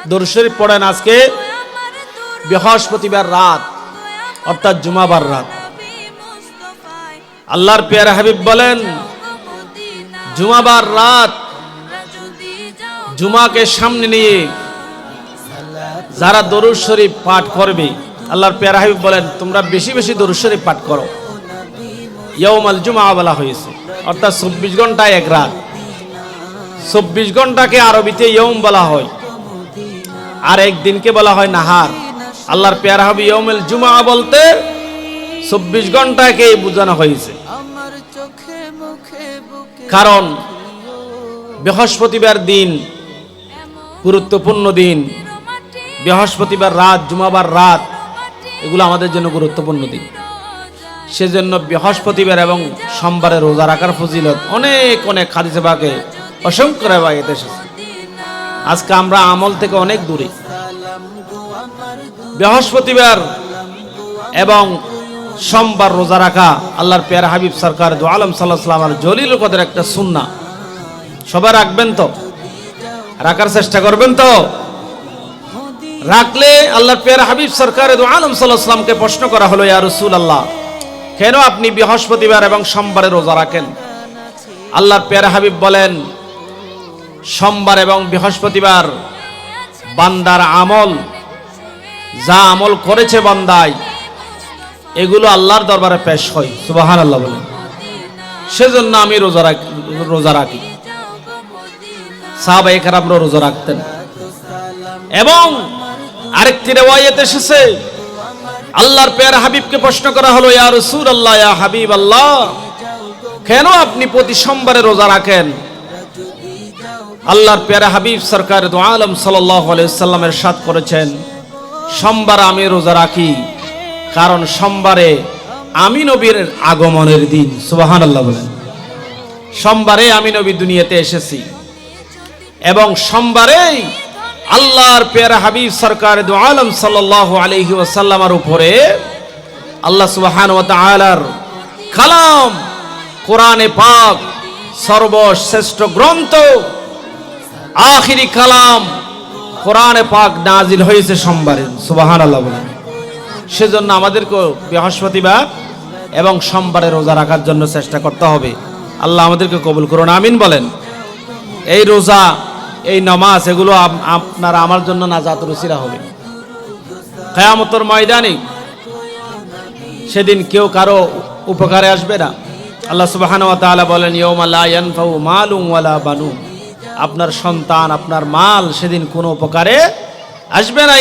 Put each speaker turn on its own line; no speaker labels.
দরুদ শরীফ পড়েন। আজকে বৃহস্পতিবার রাত অর্থাৎ জুমাবার রাত। আল্লাহর পেয়ারা হাবিব বলেন, জুমাবার রাত জুমাকে সামনে নিয়ে যারা দরুদ শরীফ পাঠ করবে, আল্লাহর পেয়ারা হাবিব বলেন তোমরা বেশি বেশি দরুদ শরীফ পাঠ করো। ইয়াউমাল জুমা বলা হয়েছে, অর্থাৎ 24 ঘন্টায় এক রাত। 24 ঘন্টাকে আরবিতে ইয়ৌম বলা হয়, আর একদিনকে বলা হয় নাহার। আল্লাহর পেয়ারা হাবিব ইয়াউমুল জুমা বলতে 24 ঘন্টাকে বোঝানো হয়েছে, কারণ বৃহস্পতিবার দিন গুরুত্বপূর্ণ দিন। বৃহস্পতিবার রাত, জুমাবার রাত, এগুলো আমাদের জন্য গুরুত্বপূর্ণ দিন। সেজন্য বৃহস্পতিবার এবং সোমবারে রোজা রাখার ফজিলত অনেক অনেক হাদিসে পাকে অসংখ্য রেওয়ায়েত এসেছে। আজকে আমরা আমল থেকে অনেক দূরে। বৃহস্পতিবার এবং সোমবার রোজা রাখা আল্লাহর পেয়ারা হাবিব সরকার দু আলম সাল্লাল্লাহু আলাইহি ওয়াসাল্লামের জলিল কদরের একটা সুন্নাহ। সবাই রাখবেন তো? রাখার চেষ্টা করবেন তো? রাখলে আল্লাহর পেয়ারা হাবিব সরকার দু আলম সাল্লাল্লাহু আলাইহি ওয়াসাল্লামকে প্রশ্ন করা হলো, ইয়া রাসূলুল্লাহ, কেন আপনি বৃহস্পতিবার এবং সোমবারে রোজা রাখেন? আল্লাহর পেয়ারা হাবিব বলেন, সোমবার এবং বৃহস্পতিবার বান্দার আমল, যা আমল করেছে বান্দায়, এগুলো আল্লাহর দরবারে পেশ হয়। সুবহানাল্লাহ বলেন। সেজন্য আমি রোজা রাখি। সাহাবায়ে কেরামরা রোজা রাখতেন। এবং আরেকটি রিওয়ায়াত এসেছে, আল্লাহর পেয়ারা হাবিবকে প্রশ্ন করা হলো, ইয়া রাসূলুল্লাহ, ইয়া হাবিবাল্লাহ, কেন আপনি প্রতি সোমবারে রোজা রাখেন? আল্লাহর পেয়ারা হাবিব সরকার দু আলম সাল্লাল্লাহু আলাইহি ওয়াসাল্লাম ইরশাদ করেছেন, সোমবার আমি রোজা রাখি কারণ সোমবারে আমি নবীর আগমনের দিন। সুবহানাল্লাহ বলেন। সোমবারে আমি নবী দুনিয়াতে এসেছি এবং সোমবারেই আল্লাহর পেয়ারা হাবিব সরকার দু আলম সাল্লাল্লাহু আলাইহি ওয়াসাল্লামের উপরে আল্লাহ সুবহানাহু ওয়া তাআলার কালাম কোরআনে পাক, সর্বশ্রেষ্ঠ গ্রন্থ, আখিরি কালাম কোরআনে পাক নাজিল হয়েছে সোমবারে। সুবহানাল্লাহ বলেন। সেজন্য আমাদেরকে বৃহস্পতিবার এবং সোমবারে রোজা রাখার জন্য চেষ্টা করতে হবে। আল্লাহ আমাদেরকে কবুল করুন, আমিন বলেন। এই রোজা, এই নামাজ, এগুলো আপনার আমার জন্য নাজাতের উসিলা হবে। কিয়ামতের ময়দানে সেদিন কেউ কারো উপকারে আসবে না। আল্লাহ সুবহানাহু ওয়া তাআলা বলেন, ইয়াউমা লা ইয়ানফাউ মালুন ওয়ালা বানুন, আপনার সন্তান, আপনার মাল সেদিন কোনো উপকারে আসবে না।